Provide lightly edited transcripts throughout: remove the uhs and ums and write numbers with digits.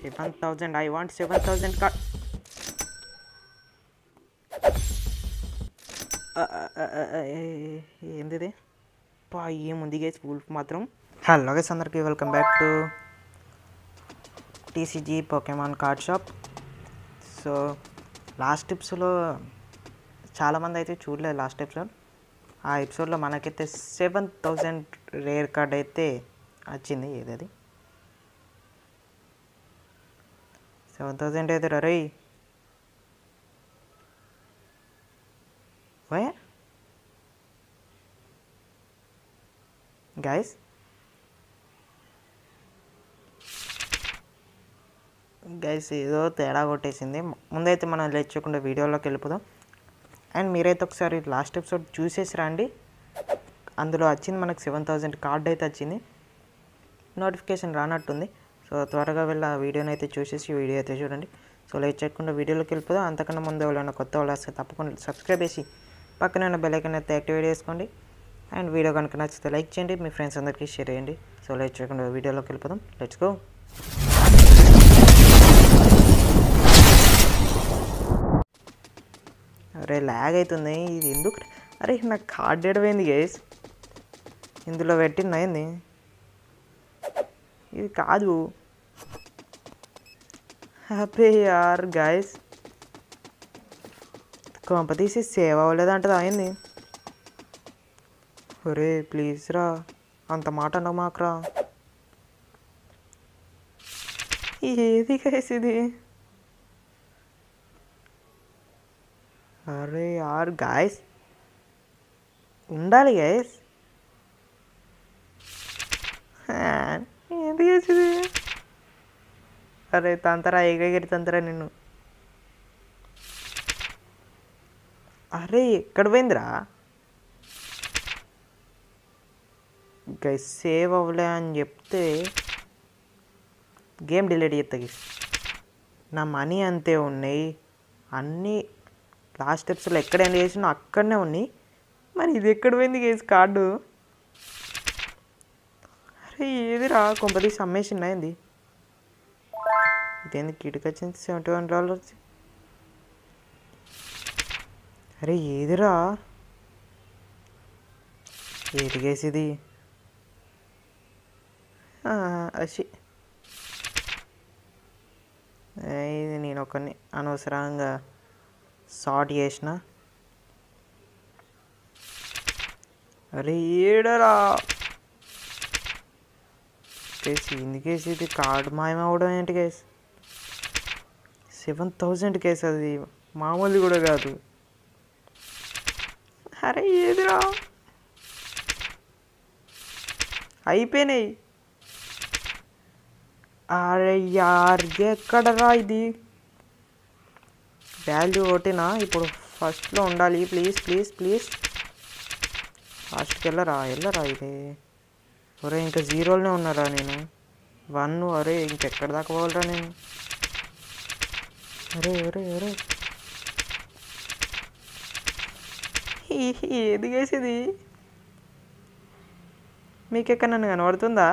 7,000. I want 7,000 card. ఏంది పా ఏముంది గైస్ వూల్ఫ్ మాత్రం. హలో గైస్, అందరికీ welcome back to TCG Pokemon card shop. So last ఎపిసోడ్లో చాలామంది అయితే చూడలేదు. లాస్ట్ ఎపిసోడ్ ఆ ఎపిసోడ్లో మనకైతే 7,000 రేర్ కార్డ్ అయితే వచ్చింది. ఏదది 7,000 అయితే రై Where? Guys? ఏదో తేడా కొట్టేసింది. ముందైతే మనం లేచకుండా వీడియోలోకి వెళ్ళిపోదాం. అండ్ మీరైతే ఒకసారి లాస్ట్ ఎపిసోడ్ చూసేసి రండి. అందులో వచ్చింది మనకు 7,000 కార్డ్ అయితే వచ్చింది. నోటిఫికేషన్ రానట్టుంది. సో త్వరగా వెళ్ళి ఆ వీడియోని అయితే చూసేసి వీడియో అయితే చూడండి. సో లేట్ చేయకుండా వీడియోలోకి వెళ్ళిపోదాం. అంతకన్నా ముందు ఎవరైనా కొత్త వాళ్ళు వస్తే తప్పకుండా సబ్స్క్రైబ్ చేసి పక్కన ఉన్న బెల్ ఐకాన్ అయితే యాక్టివేట్ చేసుకోండి. అండ్ వీడియో కనుక నచ్చితే లైక్ చేయండి, మీ ఫ్రెండ్స్ అందరికీ షేర్ చేయండి. సో లేట్ చేయకుండా వీడియోలోకి వెళ్ళిపోదాం. Let's go. అరే ల్యాగ్ అవుతుంది ఇది ఎందుకు? అరే నాకు కార్డ్ ఎడమైంది గైస్. ఇందులో పెట్టింది ఇది కాదు. హ్యాపీ యార్ గైస్, కొంప తీసి సేవ్ అవ్వలేదంటది అయింది. ఒరే ప్లీజ్ రా, అంత మాట అనకు మాకురా. ఏది గైస్ ఇది? అరే యార్ గైస్, ఉండాలి గైస్. ఏది గైస్ ఇది? అరే తంతరా ఎగగిరి తంతరా నిన్ను. అరే ఎక్కడ పోయిందిరా గైస్? సేవ్ అవ్వలే అని చెప్తే గేమ్ డిలీట్ చేస్తా గైస్. నా మనీ అంతే ఉన్నాయి, అన్నీ లాస్ట్ స్టెప్స్లో ఎక్కడ ఎండ్ చేసినా అక్కడనే ఉన్నాయి. మరి ఇది ఎక్కడ పోయింది గైస్ కార్డు? అరే ఏదిరా, కొంపదీసి అమ్మేసిందా ఏంది? ఇదేంది కిటికి వచ్చింది $71? అరే ఏదిరా, ఏది గైస్ ఇది? అసి ఇది నేను ఒకరిని అనవసరంగా షార్ట్ చేసిన. అరే ఏడరా కేసు ఇంది కేసు ఇది కార్డు మాయమవడం ఏంటి కేసు? 7,000 కేసు, అది మామూలు కూడా కాదు. అరే ఏదిరా, అయిపోయినాయి. అరే యార్ ఎక్కడరా ఇది? వాల్యూ ఒకటినా? ఇప్పుడు ఫస్ట్లో ఉండాలి. ప్లీజ్ ప్లీజ్ ప్లీజ్ ఫాస్ట్కి వెళ్ళరా ఇది. ఒరే ఇంకా జీరోలోనే ఉన్నారా నేను? 1. అరే ఇంకెక్కడ దాకా పోవాలరా నేను? అరే అరే అరే ఏది గేసేది? మీకు ఎక్కడ నన్ను కనబడుతుందా?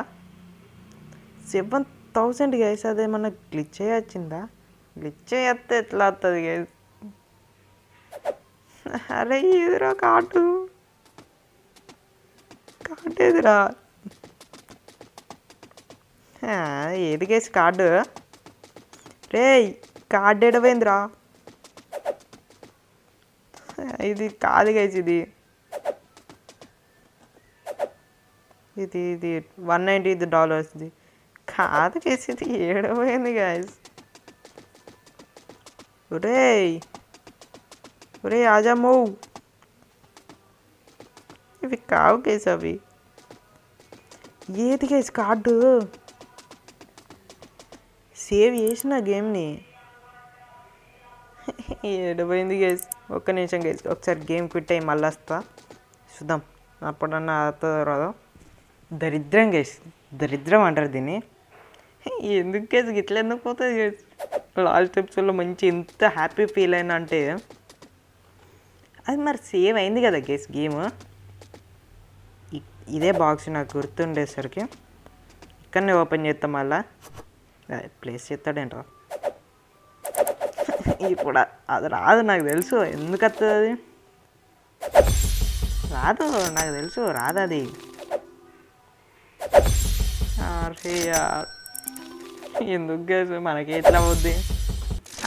7,000 గైస్, అదేమన్నా గ్లిచ్ వచ్చిందా? గ్లిచ్ చేస్తే ఎట్లా వస్తుంది గైస్? అరే ఏదిరా కార్డు ఏదిరా? ఏది గైస్ కార్డు? రే కార్డు ఎడపోయిందిరా? ఇది కాదు గైస్, ఇది ఇది ఇది $190 ఇది కాదు గైస్, ఇది ఏడపోయింది గైస్. ఒరే ఒరే ఆజామో, ఇవి కావు గైస్ అవి. ఏది గైస్ కార్డు? సేవ్ చేసిన గేమ్ని ఏడపోయింది గైస్. ఒక్క నిమిషం గైస్, ఒకసారి గేమ్ క్విట్ అయ్యి మళ్ళీ వస్తా, చూద్దాం అప్పుడన్నా అవుతుందో రాదో. దరిద్రం గైస్, దరిద్రం అంటారు దీన్ని. ఎందుకు గైస్ ఇట్లా ఎందుకు పోతుంది గైస్? లాస్ట్ ఎపిసోడ్లో మంచి ఎంత హ్యాపీ ఫీల్ అయినా అంటే అది మరి సేవ్ అయింది కదా గైస్ గేమ్. ఇదే బాక్స్ నాకు గుర్తుండేసరికి ఇక్కడనే ఓపెన్ చేస్తాం. మళ్ళీ ప్లేస్ చేస్తాడేంట్రా ఇప్పుడు అది రాదు నాకు తెలుసు ఎందుకు వస్తుంది అది రాదు నాకు తెలుసు రాదు అది ఎందుకు గేస్ మనకి ఎట్లా అవుద్ది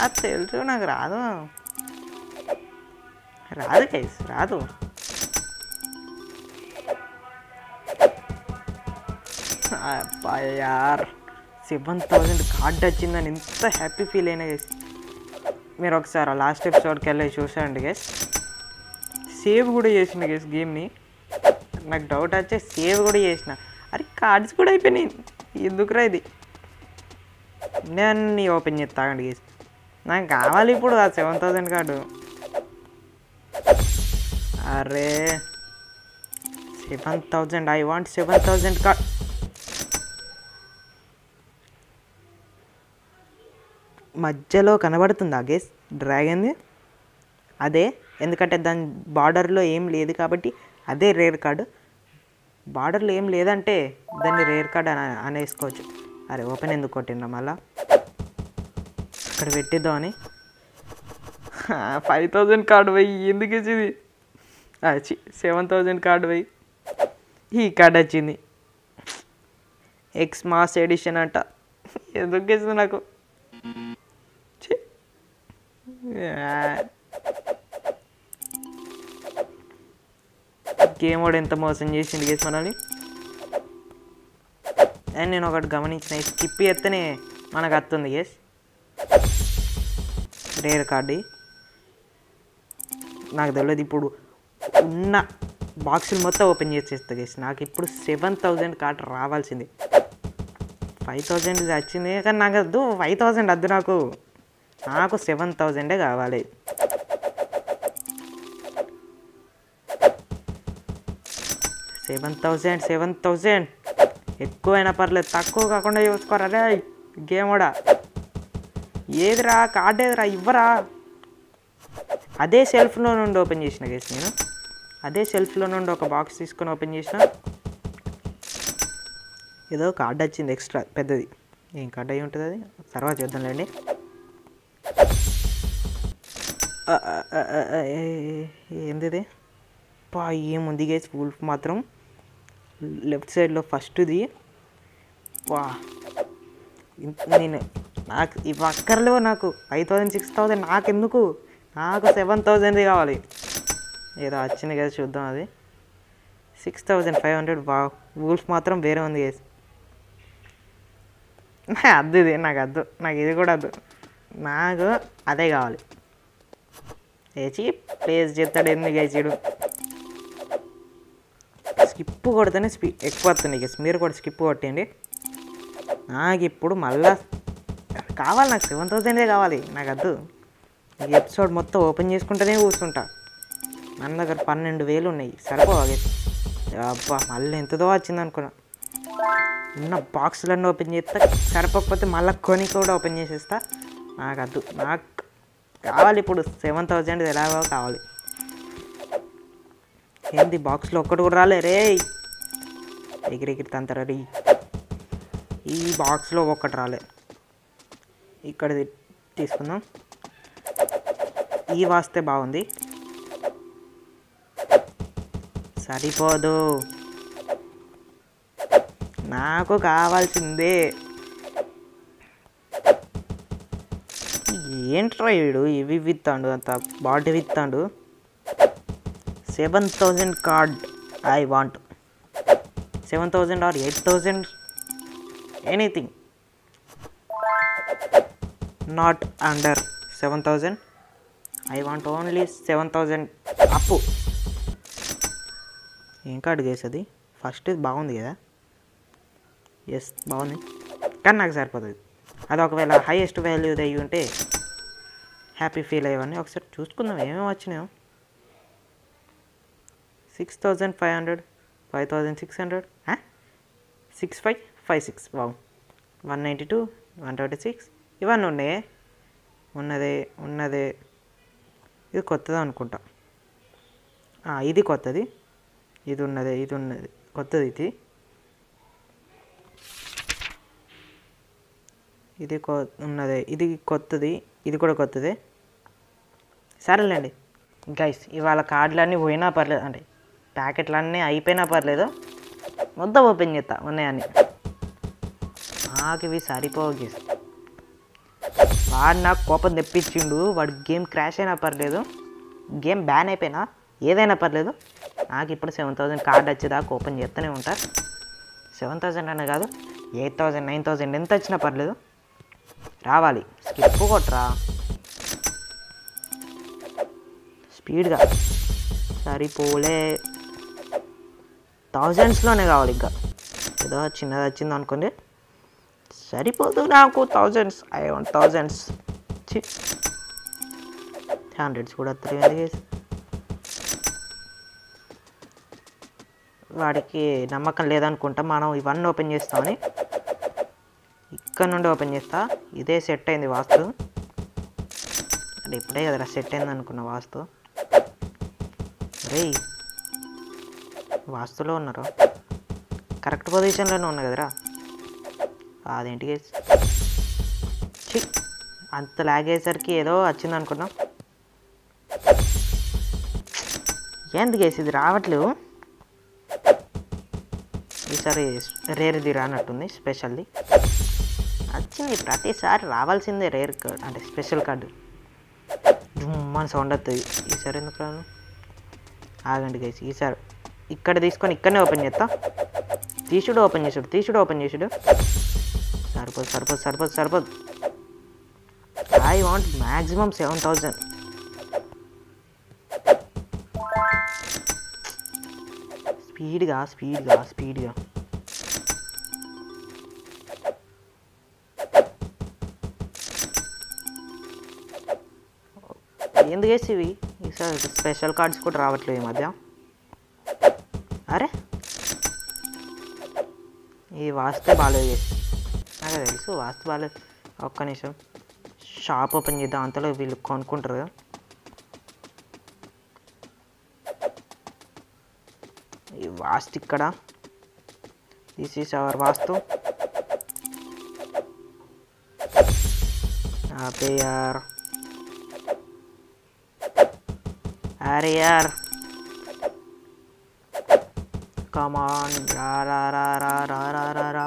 అది తెలుసు నాకు రాదు రాదు గేస్ రాదు యార్ 7,000 కార్డ్ వచ్చిందని ఎంత హ్యాపీ ఫీల్ అయినా గేస్ మీరు ఒకసారి లాస్ట్ ఎపిసోడ్కి వెళ్ళి చూసారండి గేస్ సేవ్ కూడా చేసిన గేస్ గేమ్ని నాకు డౌట్ వచ్చే సేవ్ కూడా చేసిన అరే కార్డ్స్ కూడా అయిపోయినాయి ఎందుకురా ఇది నేను ఓపెన్ చేస్తాగండి గేస్ నాకు కావాలి ఇప్పుడు ఆ 7,000 కార్డు అరే 7,000 ఐ వాంట్ 7,000 కార్డ్ మధ్యలో కనబడుతుందా గేస్ డ్రాగన్ది అదే ఎందుకంటే దాని బార్డర్లో ఏం లేదు కాబట్టి అదే రేర్ కార్డు బార్డర్లో ఏం లేదంటే దాన్ని రేర్ కార్డ్ అనేసుకోవచ్చు అరే ఓపెన్ ఎందుకు కొట్టిండ్రా మళ్ళా అక్కడ పెట్టిద్దామని 5,000 కార్డు పోయి ఎందుకు వచ్చింది 7,000 కార్డు పోయి ఈ కార్డు వచ్చింది ఎక్స్ మాస్ ఎడిషన్ అంట ఎందుకు వచ్చింది నాకు గేమ్ వాడు ఎంత మోసం చేసింది గేస్ మనల్ని అండ్ నేను ఒకటి గమనించిన స్కిప్ చేస్తేనే మనకు వస్తుంది గేస్ రేర్ కార్డు నాకు తెలియదు ఇప్పుడు ఉన్న బాక్సులు మొత్తం ఓపెన్ చేసేస్తా గేస్ నాకు ఇప్పుడు 7,000 కార్డు రావాల్సింది 5,000 వచ్చింది కానీ నాకు వద్దు 5,000 వద్దు నాకు 7,000 కావాలి సెవెన్ థౌజండ్ ఎక్కువైనా పర్లేదు తక్కువ కాకుండా చూసుకోరా రే గేమ్ కూడా ఏదిరా కార్డు ఏదిరా ఇవ్వరా అదే సెల్ఫ్లో నుండి ఓపెన్ చేసిన గేస్ నేను అదే సెల్ఫ్లో నుండి ఒక బాక్స్ తీసుకొని ఓపెన్ చేసిన ఏదో కార్డు వచ్చింది ఎక్స్ట్రా పెద్దది ఏం కార్డు అయి ఉంటుంది అది తర్వాత చూద్దాంలేండి ఏంది ఇది ఏముంది గేస్ వూల్ఫ్ మాత్రం లెఫ్ట్ సైడ్లో ఫస్ట్ది నేను నాకు ఇవి అక్కర్లేవు నాకు 5,000 6,000 నాకెందుకు నాకు 7,000 కావాలి ఏదో వచ్చింది కదా చూద్దాం అది 6,500 వూల్ఫ్ మాత్రం వేరే ఉంది గేస్ అద్దు ఇది నాకు వద్దు నాకు ఇది కూడా వద్దు నాకు అదే కావాలి వేచి ప్లేస్ చేస్తాడు ఎందుకు వేసాడు స్కిప్ కొడితేనే ఎక్కువ వస్తుంది గేస్ మీరు కూడా స్కిప్ కొట్టండి నాకు ఇప్పుడు మళ్ళా కావాలి నాకు 7,000 కావాలి నాకు వద్దు ఈ ఎపిసోడ్ మొత్తం ఓపెన్ చేసుకుంటేనే కూర్చుంటా మన దగ్గర 12,000 ఉన్నాయి సరిపోవాలి అబ్బా మళ్ళీ ఎంతదో వచ్చింది అనుకున్నా ఉన్న బాక్సులన్నీ ఓపెన్ చేస్తా సరిపోకపోతే మళ్ళీ కొని కూడా ఓపెన్ చేసేస్తా నాకు వద్దు నాకు కావాలి ఇప్పుడు 7,000 ఎలాగో కావాలి ఏంది బాక్స్లో ఒక్కటి కూడా రాలే రే ఎగిరెగిరి తంతరీ ఈ బాక్స్లో ఒక్కటి రాలే ఇక్కడ తీసుకుందాం ఈ వాస్తే బాగుంది సరిపోదు నాకు కావాల్సిందే ఏంట్రా వీడు ఇవి విత్తాడు అంత బాడీ విత్తాడు 7,000 card I want 7,000 or 8,000 anything not under 7,000 I want only 7,000 అప్పు ఏం కార్డు గేసేది ఫస్ట్ బాగుంది కదా ఎస్ బాగుంది కానీ నాకు సరిపోతుంది అది ఒకవేళ హైయెస్ట్ వాల్యూ అయ్యి ఉంటే హ్యాపీ ఫీల్ అయ్యేవన్నీ ఒకసారి చూసుకుందాం ఏమేమి వచ్చినాయో 6,500 5,600 6,556 వావ్ 192 126 ఇవన్నీ ఉన్నాయి ఉన్నదే ఇది కొత్తది అనుకుంటా ఇది కొత్తది ఇది ఉన్నది కొత్తది ఇది ఇది ఉన్నది, ఇది కొత్తది, ఇది కూడా కొత్తది. సరేలేండి గైస్, ఇవాళ కార్డులన్నీ పోయినా పర్లేదు, అంటే ప్యాకెట్లన్నీ అయిపోయినా పర్లేదు, మొత్తం ఓపెన్ చేస్తా ఉన్నాయని. నాకు ఇవి సరిపోవు గేస్. వాడు నాకు కోపం తెప్పించిండు, వాడు గేమ్ క్రాష్ అయినా పర్లేదు, గేమ్ బ్యాన్ అయిపోయినా ఏదైనా పర్లేదు, నాకు ఇప్పుడు 7000 కార్డు వచ్చేదాకా ఓపెన్ చేస్తూనే ఉంటా. 7000 అనే కాదు, 8000 9000 ఎంత వచ్చినా పర్లేదు, రావాలి. స్కిప్ కొట్టరా స్పీడ్గా, సరిపోలే. థౌజండ్స్లోనే కావాలి, ఇంకా ఏదో చిన్నది వచ్చింది అనుకోండి, సరిపోదు నాకు. Thousands, I want thousands. 100s కూడా వస్తుంది. వాడికి నమ్మకం లేదనుకుంటా, మనం ఇవన్నీ ఓపెన్ చేస్తామని ఇక్కడ నుండి ఓపెన్ చేస్తా. ఇదే సెట్ అయింది వాస్తు, అంటే ఇప్పుడే కదరా సెట్ అయింది అనుకున్న వాస్తు. రే వాస్తులో ఉన్నారు, కరెక్ట్ పొజిషన్లోనే ఉన్నా కదరా. అదేంటి అంత లాగ్ అయ్యేసరికి ఏదో వచ్చింది అనుకున్నాం. ఏంది గేస్ ఇది రావట్లేవు. ఈసారి రేర్ది రానట్టుంది, స్పెషల్ది వచ్చింది. ప్రతిసారి రావాల్సిందే రేర్ కార్డ్, అంటే స్పెషల్ కార్డు. జుమ్మని సౌండ్ వస్తుంది. ఈసారి ఎందుకు రాను, ఆగండి గైస్. ఈసారి ఇక్కడ తీసుకొని ఇక్కడనే ఓపెన్ చేస్తా. తీసుడు ఓపెన్ చేసుడు. సరిపోదు. I want maximum 7000. స్పీడ్గా ఎందుకు వేసి ఇవి ఈసారి స్పెషల్ కార్డ్స్ కూడా రావట్లేదు ఈ మధ్య. అరే ఈ వాస్తే బాగాలేదు, నాకు తెలుసు వాస్తు బాగాలేదు. ఒక్క నిమిషం షాప్ ఓపెన్ చేద్దాం, అంతలో వీళ్ళు కొనుక్కుంటారు కదా. ఈ వాస్తు ఇక్కడ, దిస్ ఈస్ అవర్ వాస్తు. యార్ అరే యార్ కమాన్ రా.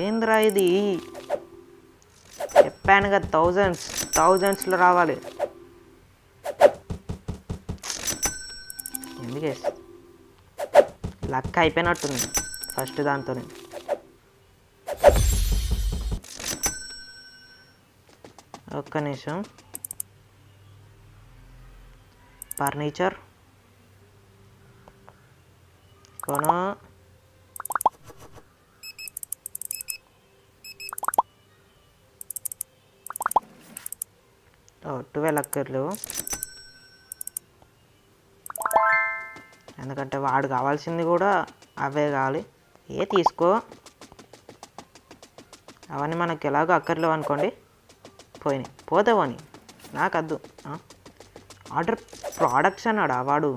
ఏంద్రా ఇది, చెప్పాను కదా థౌజండ్స్లో రావాలి. ఎందుకే లక్ అయిపోయినట్టుంది ఫస్ట్ దాంతోనే. ఒక్క నిమిషం, ఫర్నిచర్ కొను. 12 అక్కర్లేవు, ఎందుకంటే వాడు కావాల్సింది కూడా అవే కావాలి. తీసుకో, అవన్నీ మనకు ఎలాగో అక్కర్లేవు అనుకోండి, పోతావని నాకు వద్దు. ఆర్డర్ ప్రోడక్ట్స్ అన్నాడా వాడు,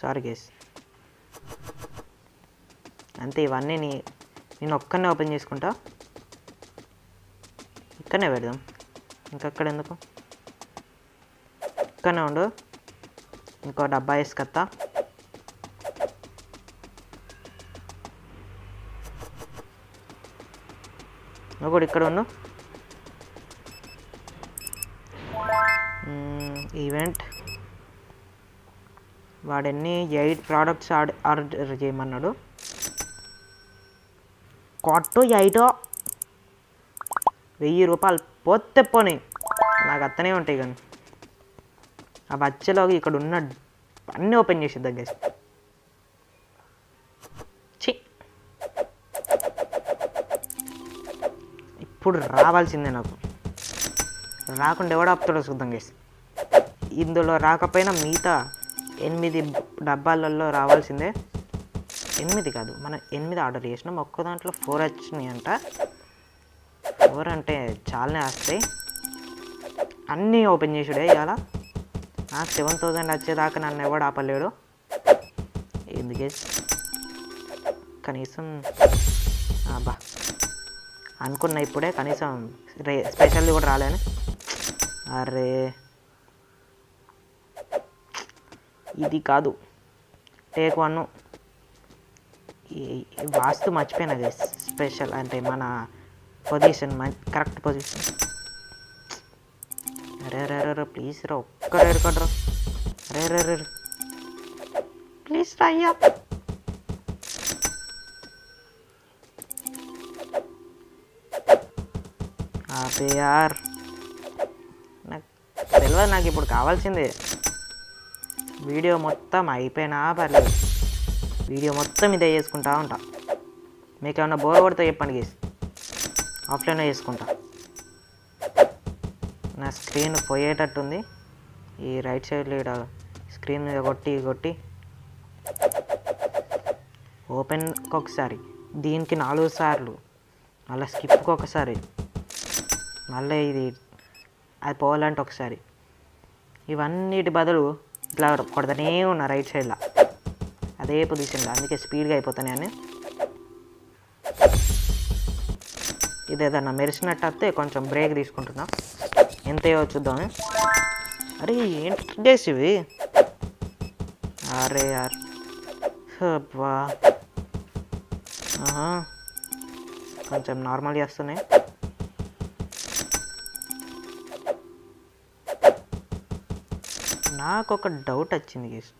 సారీ గేస్. అంతే, ఇవన్నీ నేను ఒక్కనే ఓపెన్ చేసుకుంటా. ఇక్కడనే పెడదాం, ఇంకక్కడ ఎందుకు, ఇక్కడనే ఉండు. ఇంకో డబ్బా వేసుకొస్తా. నువ్వు కూడా ఇక్కడ ఉండు. ఈవెంట్ వాడన్ని 8 ప్రోడక్ట్స్ ఆర్డర్ చేయమన్నాడు. కొట్టు 8 1000 రూపాయలు పోతే పోనీ, నాకు అత్తనే ఉంటాయి. కానీ ఆ బచ్చలోకి ఇక్కడ ఉన్న అన్నీ ఓపెన్ చేసేద్దాం గైస్. ఇప్పుడు రావాల్సిందే నాకు, రాకుండా ఎవడో ఆపుతాడో చూద్దాం గైస్. ఇందులో రాకపోయినా మిగతా 8 డబ్బాలలో రావాల్సిందే. 8 కాదు, మనం 8 ఆర్డర్ చేసినాం, ఒక్క దాంట్లో 4 వచ్చినాయి అంట. 4 అంటే చాలానే వస్తాయి. అన్నీ ఓపెన్ చేసుడే ఇవాళ. 7000 వచ్చేదాకా నన్ను ఎవడు ఆపలేడు. ఎందుకే కనీసం అబ్బా అనుకున్నా ఇప్పుడే కనీసం స్పెషల్ది కూడా రాలేని. అరే ఇది కాదు టేక్ 1. వాస్తు మర్చిపోయినా గైస్, స్పెషల్ అంటే మన పొజిషన్ కరెక్ట్ పొజిషన్. అరే రే రే ప్లీజ్ రా, ఒక్కరే రికార్డరా. అరే రే రే ప్లీజ్ రా అయ్యా. అదే యార్ నాకు తెలియదు, నాకు ఇప్పుడు కావాల్సిందే వీడియో మొత్తం అయిపోయినా పర్లేదు, వీడియో మొత్తం ఇదే చేసుకుంటా ఉంటా. మీకు ఏమన్నా బోర్ కొడితే చెప్పండి గేస్, ఆఫ్లైన్లో చేసుకుంటా. నా స్క్రీన్ పోయేటట్టుంది, ఈ రైట్ సైడ్లో ఇక్కడ స్క్రీన్ మీద కొట్టి కొట్టి ఓపెన్కి ఒకసారి, దీనికి 4 సార్లు, మళ్ళీ స్కిప్కి ఒకసారి, మళ్ళీ ఇది అది పోవాలంటే ఒకసారి, ఇవన్నిటి బదులు ఇట్లా కొడతానే ఉన్నా రైట్ సైడ్లో అదే పొజిషన్లో. అందుకే స్పీడ్గా అయిపోతాను అని. ఇది ఏదన్నా మెరిసినట్టు వస్తే కొంచెం బ్రేక్ తీసుకుంటున్నా, ఎంతయో చూద్దాము. అరే ఏంటి డేస్ ఇవి, అరే యార్ బా కొంచెం నార్మల్ చేస్తున్నాయి. నాకు ఒక డౌట్ వచ్చింది గేస్,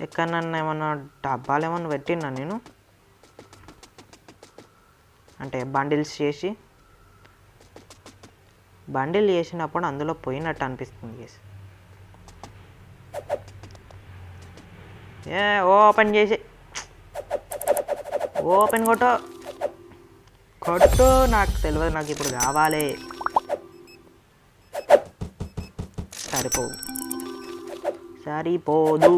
ఎక్కడన్నా ఏమన్నా డబ్బాలు ఏమన్నా పెట్టినా నేను, అంటే బండిల్స్ చేసి, బండిల్ చేసినప్పుడు అందులో పోయినట్టు అనిపిస్తుంది గేస్. ఓపెన్ చేసి ఓపెన్ కొట్టు కొట్టు, నాకు తెలియదు, నాకు ఇప్పుడు కావాలి. సరిపోదు.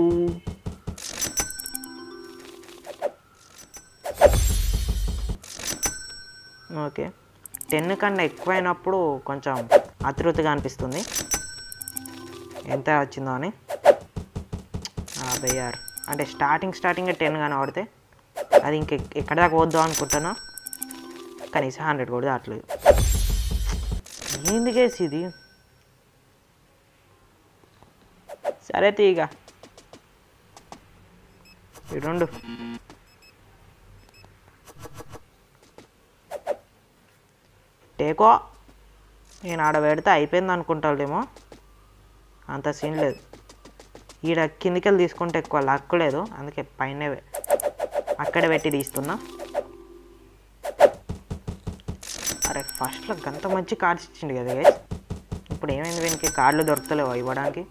ఓకే 10 కన్నా ఎక్కువైనప్పుడు కొంచెం అతృప్తిగా అనిపిస్తుంది, ఎంత వచ్చిందో అని. బయ్యార్ అంటే స్టార్టింగ్ 10 కానీ ఆడితే అది ఎక్కడ దాకా వద్దాం అనుకుంటున్నా, కనీసం 100 కూడా దాటలేదు. ఏంది కేసు ఇది, సరే తీగ ఇడు టేకో. నేను ఆడ పెడితే అయిపోయింది అనుకుంటాడేమో, అంత సీన్ లేదు. ఈడ కిందికెళ్ళి తీసుకుంటే ఎక్కువ లక్ లేదు, అందుకే పైన అక్కడ పెట్టి తీస్తున్నా. అరే ఫస్ట్లో గంత మంచి కార్డ్స్ ఇచ్చిండు కదా గైస్, ఇప్పుడు ఏమైంది వీనికి కార్డులు దొరుకుతలేవు ఇవ్వడానికి.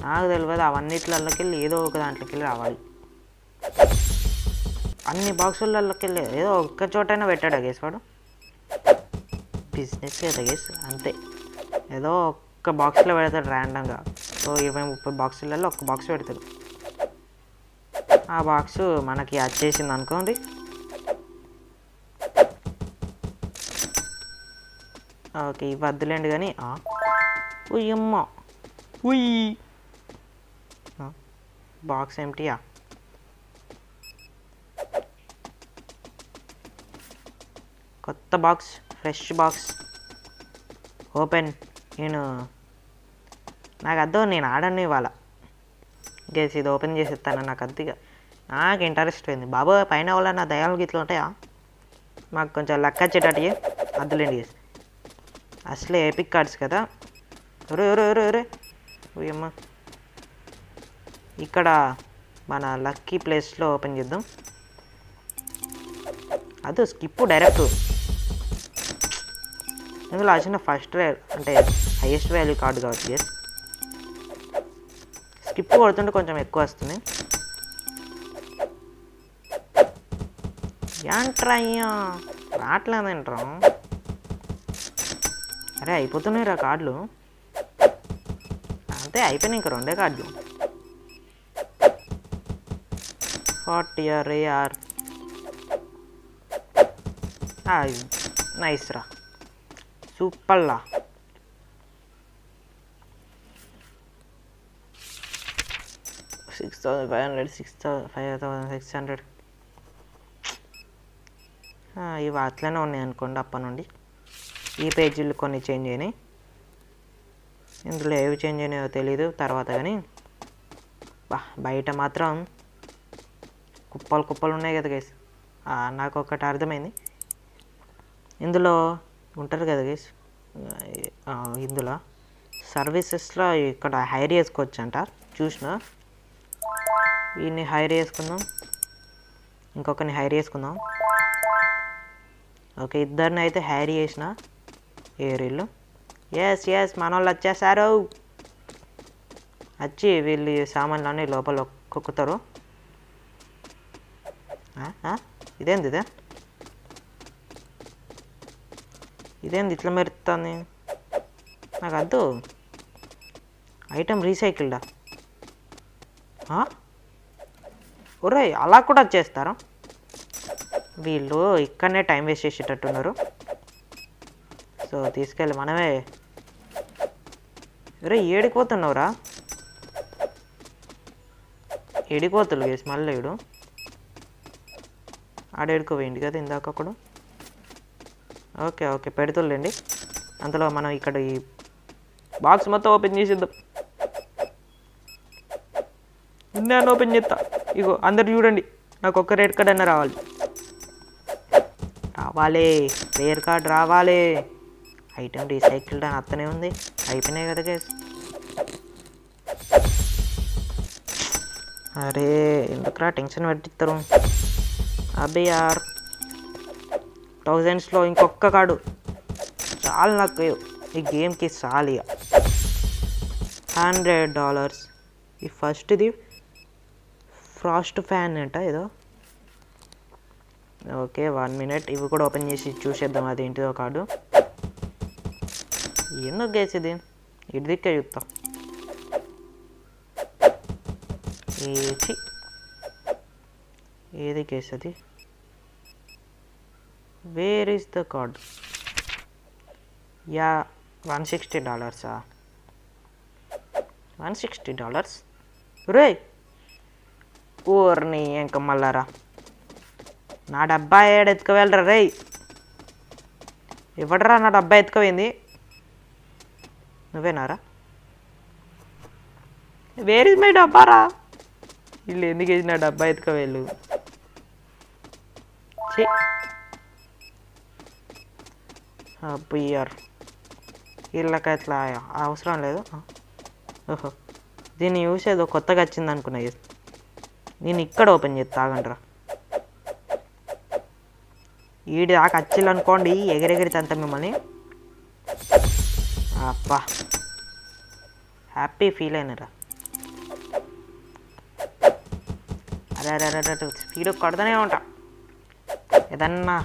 నాకు తెలియదు, అవన్నిట్లకి వెళ్ళి ఏదో ఒక దాంట్లోకి వెళ్ళి రావాలి. అన్ని బాక్సులకి వెళ్ళి ఏదో ఒక్క చోటైనా పెట్టాడా గేస్ వాడు, బిజినెస్ కదా గేస్ అంతే. ఏదో ఒక్క బాక్స్లో పెడతాడు ర్యాండమ్గా, సో 20-30 బాక్సులలో ఒక్క బాక్స్ పెడతాడు. ఆ బాక్సు మనకి వచ్చేసింది అనుకోండి, ఓకే ఇవి వద్దులేండి. కానీ ఉయ్యమ్మ ఉయ్యి బాక్స్ ఏమిటియా, కొత్త బాక్స్, ఫ్రెష్ బాక్స్ ఓపెన్. నాకు అద్దో, నేను ఆడను ఇవాళ గేస్, ఇది ఓపెన్ చేసి ఇస్తాను. నాకు అద్దిగా నాకు ఇంట్రెస్ట్ పోయింది బాబు. పైన వాళ్ళ నా దయాలు గిట్లు ఉంటాయా, మాకు కొంచెం లెక్క వచ్చేటట్టు అద్దులేండి గేస్. అసలే ఎపిక్ కార్డ్స్ కదా. ఒరే అమ్మ, ఇక్కడ మన లక్కీ ప్లేస్లో ఓపెన్ చేద్దాం. అదో స్కిప్ డైరెక్ట్, ఇందులో వచ్చిన ఫస్ట్ అంటే హైయెస్ట్ వాల్యూ కార్డు కావచ్చు గేస్. స్కిప్ కొడుతుంటే కొంచెం ఎక్కువ వస్తుంది. ఏంట్రా అయ్యా రావట్లేదంటారా, అరే అయిపోతున్నాయి రా కార్డులు, అంతే అయిపోయినాయి, ఇంక 2 కార్డులు. 40 అరే యార్ నైస్ రా, సూపర్లా. 6,500 6,600 ఇవి అట్లనే ఉన్నాయి అనుకోండి అప్పటి నుండి. ఈ పేజీలు కొన్ని చేంజ్ అయినాయి, ఇందులో ఏవి చేంజ్ అయినాయో తెలీదు తర్వాత. కానీ బయట మాత్రం కుప్పలు కుప్పలు ఉన్నాయి కదా గైస్. నాకు ఒకటి అర్థమైంది, ఇందులో ఉంటారు కదా గైస్, ఇందులో సర్వీసెస్లో ఇక్కడ హైర్ చేసుకోవచ్చు అంట. చూసిన వీడిని హైర్ చేసుకుందాం, ఇంకొకరిని హైర్ చేసుకుందాం. ఓకే, ఇద్దరిని అయితే హైర్ చేసిన ఏరీళ్ళు. ఎస్ మన వాళ్ళు వచ్చేసారు. వచ్చి వీళ్ళు సామాన్లు అన్నీ లోపల కుక్కుతారు. ఇదేంది ఇట్లా మెరుస్తుంది? నాకు వద్దు. ఐటమ్ రీసైకిల్డా? ఒరే అలా కూడా చేస్తారా వీళ్ళు? ఇక్కడనే టైం వేస్ట్ చేసేటట్టున్నారు. సో తీసుకెళ్ళి మనమే. ఒరే ఏడిపోతున్నావురా? ఏడిపోతులు గేసి మళ్ళీ ఇడు ఆడేడుకోవేయండి కదా ఇందాక అక్కడ. ఓకే పెడుతులేండి. అంతలో మనం ఇక్కడ ఈ బాక్స్ మొత్తం ఓపెన్ చేసేద్దాం. నేను ఓపెన్ చేస్తా. ఇగో అందరు చూడండి, నాకు ఒక్క రెడ్ కార్డ్ అన్న రావాలి. రేర్ కార్డ్ రావాలి. ఐటమ్ రీసైకిల్డ్ అని అత్తనే ఉంది. అయిపోయినాయి కదా గేస్. అరే ఎందుకురా టెన్షన్ పెట్టిస్తారు? అబ్బే యార్, థౌజండ్స్లో ఇంకొక కార్డు చాలు నాకు ఈ గేమ్కి. చాలు ఇక $100. ఈ ఫస్ట్ది ఫ్రాస్ట్ ఫ్యాన్ అంట ఏదో. ఓకే 1 minute, ఇవి కూడా ఓపెన్ చేసి చూసేద్దాం అదేంటిదో కార్డు. ఎందుకు గేసేది ఇటు దిక్కే చూస్తా. ఏది కేసది? Where is the card? Yeah $160. $160 రే. ఊరిని ఇంకా మళ్ళారా నా డబ్బా ఎత్తుకు వెళ్ళరా రే. ఇవ్వడరా నా డబ్బా ఎత్తుకుపోయింది? నువ్వేనారా? వేర్ ఇస్ మై డబ్బారా? వీళ్ళు ఎందుకు వేసి నా డబ్బా ఎత్తుకు వెళ్ళు. అబ్బయ్యారు వీళ్ళకి అట్లా అవసరం లేదు. ఓహో దీన్ని యూస్ ఏదో కొత్తగా వచ్చింది అనుకున్నా. నేను ఇక్కడ ఓపెన్ చేస్తా ఆగండ్రా. ఈడి దాకా వచ్చిల్లు అనుకోండి ఎగిరెగిరి తంత మిమ్మల్ని. అబ్బా హ్యాపీ ఫీల్ అయినరా. అరే స్పీడ్ కొడతానే ఉంటా. ఏదన్నా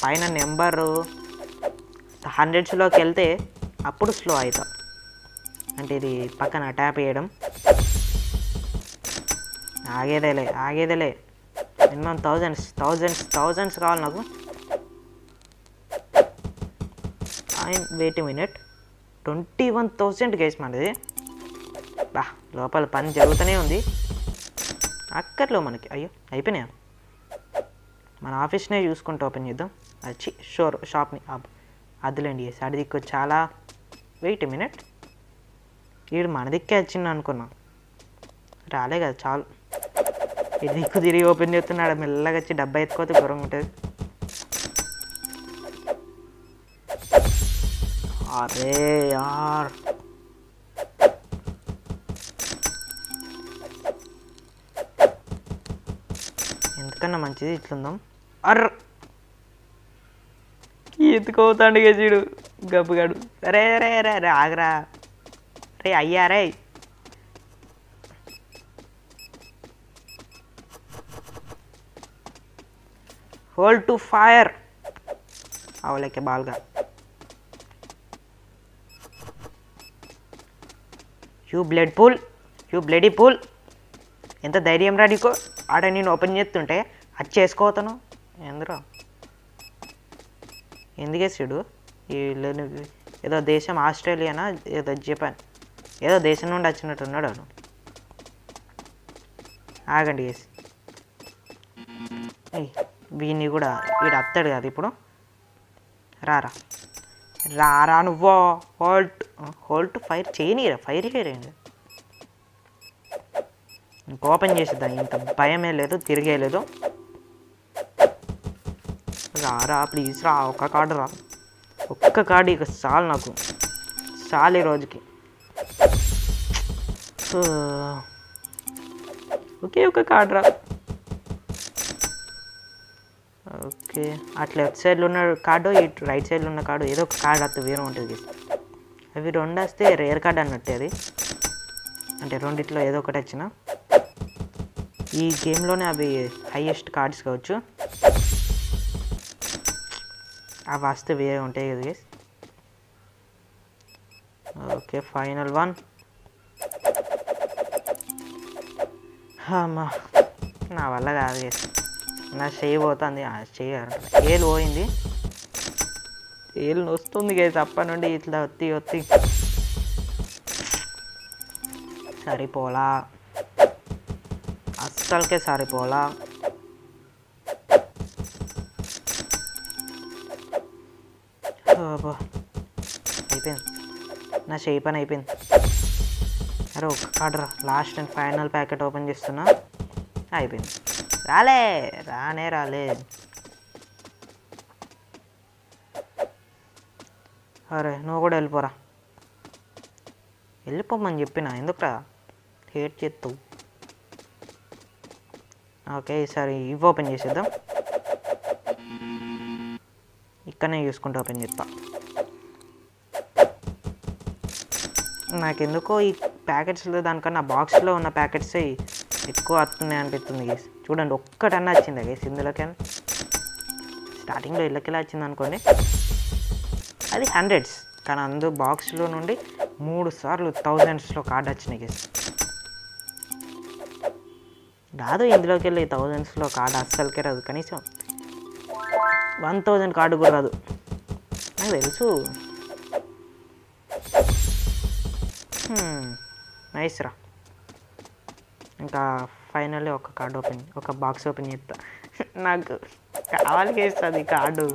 పైన నెంబరు 100స్లోకి వెళ్తే అప్పుడు స్లో అవుతా. అంటే ఇది పక్కన ట్యాప్ వేయడం. ఆగేదేలే మినిమం థౌజండ్స్ కావాలి నాకు. వెయిట్ మినిట్, 21,000 గేస్ మనది. లోపల పని జరుగుతూనే ఉంది. అక్కర్లో మనకి. అయ్యో అయిపోయినాయా? మన ఆఫీస్నే చూసుకుంటూ ఓపెన్ చేద్దాం. వచ్చి షాప్ని అదిలేండి. అడి దిక్కు చాలా. వెయిట్ మినిట్, వీడు మన దిక్కే వచ్చింది అనుకున్నా. రాలే కదా చాలు. ఇది దిక్కు తిరిగి ఓపెన్ చేస్తున్నాడు. మెల్లగా వచ్చి డబ్బా ఎత్తుకోతే ఘోరంగా ఉంటుంది. అరే యార్ ఎందుకన్నా మంచిది ఇట్లుందాం. ఎత్తుకోతాండు గజీడు గబ్బుగాడు. రే ఆగరా రే అయ్యా రే. హోల్డ్ టు ఫైర్ అవలేకే బాల్గా. You bloody fool. ఎంత ధైర్యం రా నీకు? ఆడ నేను ఓపెన్ చేస్తుంటే అది చేసుకోతాను ఎందురా? ఎందుకేసాడు? ఏదో దేశం ఆస్ట్రేలియానా ఏదో జపాన్ ఏదో దేశం నుండి వచ్చినట్టున్నాడు అను. ఆగండి వేసి వీడిని కూడా వీడు అత్తాడు కదా ఇప్పుడు. రారా రారా నువ్వో హోల్ట్ ఫైర్ చేయనీరా, ఫైర్ చేయరండి. ఇంక ఓపెన్ చేసేద్దాం, ఇంత భయమే లేదు, తిరిగే లేదు. రారా ప్లీజ్ రా, ఒక్క కార్డు రా, ఒక్క కార్డు ఇక చాలు నాకు, చాలు ఈ రోజుకి. ఓకే ఒక కార్డు రా. ఓకే అట్లా లెఫ్ట్ సైడ్లో ఉన్న కార్డు, ఇటు రైట్ సైడ్లో ఉన్న కార్డు, ఏదో ఒక కార్డు వస్తే వేరే ఉంటుంది. అవి రెండు వస్తే రేర్ కార్డ్ అన్నట్టే అది, అంటే రెండిట్లో ఏదో ఒకటి వచ్చిన. ఈ గేమ్లోనే అవి హైయెస్ట్ కార్డ్స్ కావచ్చు, అవి వస్తే వేరే ఉంటాయి కదా గైస్. Okay final one. అమ్మా నా వల్ల కాదు గైస్, నా చెయ్యి పోతుంది, చెయ్యి ఏలు పోయింది, ఏలు వస్తుంది గైస్ అప్పటి నుండి ఇట్లా ఒత్తి సరిపోలా, అస్సలకే సరిపోలా. అయిపోయింది నా చెయ్యి పని అయిపోయింది. అరే ఒక్క కార్డు రా, last and final packet open చేస్తున్నా. అయిపోయింది, రాలే. అరే నువ్వు కూడా వెళ్ళిపోమని చెప్పిన, ఎందుకురా హేట్ చేస్తావు. ఓకే ఈసారి ఇవి ఓపెన్ చేసేద్దాం, ఇక్కడనే చూసుకుంటూ ఓపెన్ చేస్తా. నాకెందుకో ఈ ప్యాకెట్స్లో దానికన్నా బాక్స్లో ఉన్న ప్యాకెట్స్ ఎక్కువ వస్తున్నాయి అనిపిస్తుంది గేస్. చూడండి ఒక్కటన్నా వచ్చిందా గేస్ ఇందులోకి, స్టార్టింగ్లో ఇళ్ళకెలా వచ్చింది అనుకోండి, అది హండ్రెడ్స్, కానీ బాక్స్లో నుండి 3 సార్లు థౌజండ్స్లో కార్డు వచ్చినాయి గేస్. రాదు ఇందులోకి వెళ్ళి థౌజండ్స్లో కార్డు అస్సలకే రాదు, కనీసం 1000 కార్డు కూడా రాదు, నాకు తెలుసు. నైస్ రా. ఇంకా ఫైనల్లీ ఒక బాక్స్ ఓపెన్ చేస్తా. నాకు కావాలి గేస్తుంది కార్డు,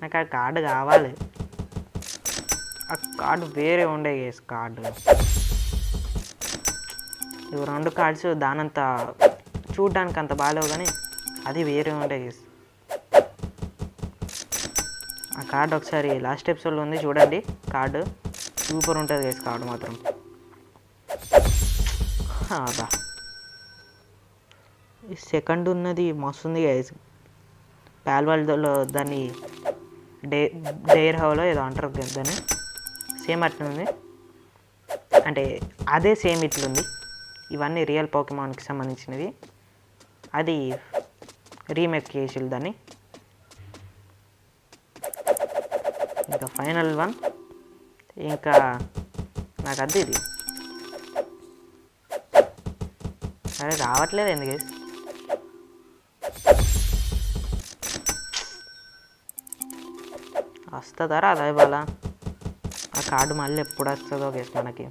నాకు ఆ కార్డు కావాలి. ఆ కార్డు వేరే ఉండే గేస్ కార్డు. ఇవి 2 కార్డ్స్ దానంత చూడడానికి అంత బాగాలేవు, కానీ అది వేరే ఉండే గేస్. ఆ కార్డు ఒకసారి లాస్ట్ ఎపిసోడ్లో ఉంది చూడండి, కార్డు సూపర్ ఉంటుంది గేస్ కార్డు మాత్రం. అదా ఈ సెకండ్ ఉన్నది మస్తుంది గైస్, పాల్వాల్లో దాన్ని డేర్ హౌలో ఏదో అంటారు దాన్ని, సేమ్ అట్లా ఉంది, అంటే అదే సేమ్ ఇట్లుంది. ఇవన్నీ రియల్ పోకెమాన్కి సంబంధించినవి, అది రీమేక్ చేసిల్లు దాన్ని. ఇంకా ఫైనల్ వన్, ఇంకా నాకు అది ఇది అరే రావట్లేదు ఎందుకు వస్తుందా రాదా ఇవాళ, ఆ కార్డు మళ్ళీ ఎప్పుడు వస్తుందో గేస్ మనకి.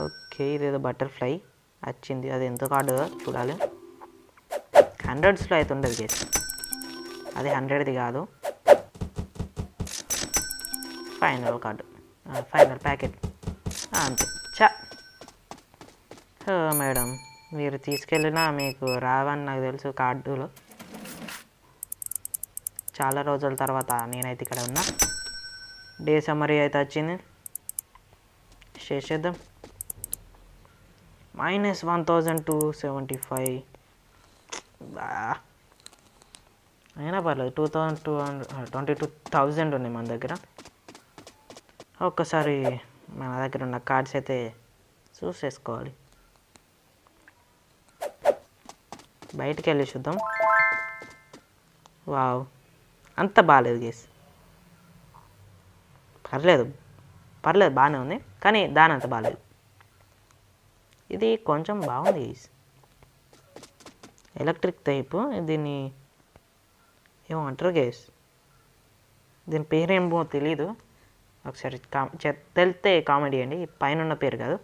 ఓకే ఇదేదో బటర్ఫ్లై వచ్చింది, అది ఎంత కార్డు చూడాలి. 100స్లో అయితే ఉండదు గేస్, అది 100ది కాదు. ఫైనల్ కార్డు, ఫైనల్ ప్యాకెట్ అంతే. మేడం మీరు తీసుకెళ్ళినా మీకు రావని నాకు తెలుసు కార్డులో. చాలా రోజుల తర్వాత నేనైతే ఇక్కడ ఉన్నా. డే సమ్మరీ అయితే వచ్చింది, చేసేద్దాం. -1275 అయినా పర్లేదు, 22,000 ఉన్నాయి మన దగ్గర. ఒక్కసారి మన దగ్గర ఉన్న కార్డ్స్ అయితే చూసేసుకోవాలి. బయటికి వెళ్ళి చూద్దాం. వావ్ అంత బాగాలేదు గేస్, పర్లేదు బాగానే ఉంది, కానీ దాని అంత బాగాలేదు. ఇది కొంచెం బాగుంది గేస్, ఎలక్ట్రిక్ టైపు. దీన్ని ఏమంటారు గేస్, దీని పేరేమో తెలీదు, ఒకసారి తెలితే కామెంట్ చేయండి. పైన ఉన్న పేరు కాదు,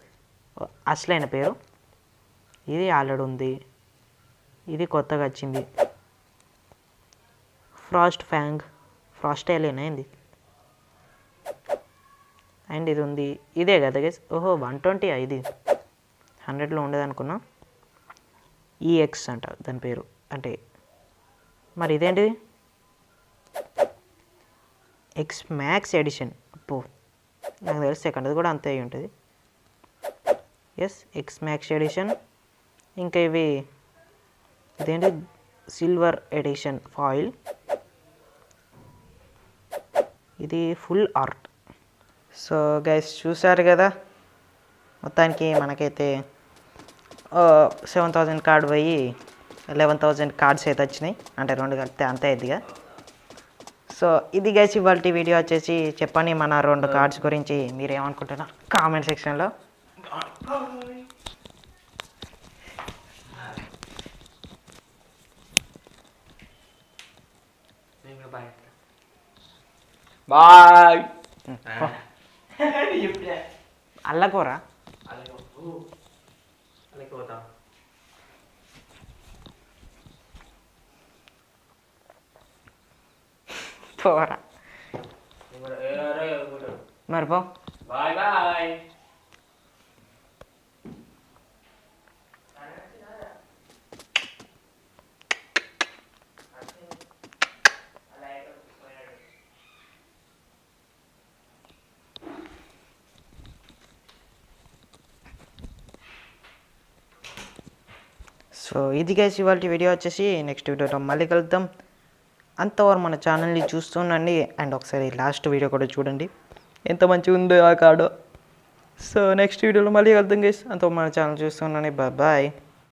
అసలైన పేరు. ఇది ఆల్రెడీ ఉంది. ఇది కొత్తగా వచ్చింది, ఫ్రాస్ట్ ఫ్యాంగ్, ఫ్రాస్ట్ ఏలియన్ అయింది. అండ్ ఇది ఉంది, ఇదే కదా గైస్. ఓహో 120 ఇది 100లో ఉండదు అనుకున్నా. ఈఎక్స్ అంట దాని పేరు. అంటే మరి ఇదేంటిది? X Max edition. అప్పో నాకు తెలిసి సెకండ్ది కూడా అంతే అయి ఉంటుంది. Yes, X Max edition. ఇంకా ఇవి ఇదేంటి? Silver edition foil. ఇది ఫుల్ ఆర్ట్. సో గైస్ చూసారు కదా, మొత్తానికి మనకైతే 7,000 కార్డ్ పోయి 11,000 కార్డ్స్ అయితే వచ్చినాయి. అంటే 2 కలిపితే అంతే ఇదిగా. సో ఇది గైస్ ఇవాళ వీడియో వచ్చేసి. చెప్పండి మన 2 కార్డ్స్ గురించి మీరు ఏమనుకుంటున్నారు కామెంట్ సెక్షన్లో. బాయ్. అల్లకూరా పోరా మరి పో. Bye bye. సో ఇది గైస్ ఇవాళ వీడియో వచ్చేసి. నెక్స్ట్ వీడియోలో మళ్ళీ కలుద్దాం. అంతవరకు మన ఛానల్ని చూస్తుండండి. అండ్ ఒకసారి లాస్ట్ వీడియో కూడా చూడండి, ఎంత మంచిగా ఉందో ఆ కార్డు. సో నెక్స్ట్ వీడియోలో మళ్ళీ కలుద్దాం గైస్. అంతవరకు మన ఛానల్ చూస్తుండండి. బాయ్.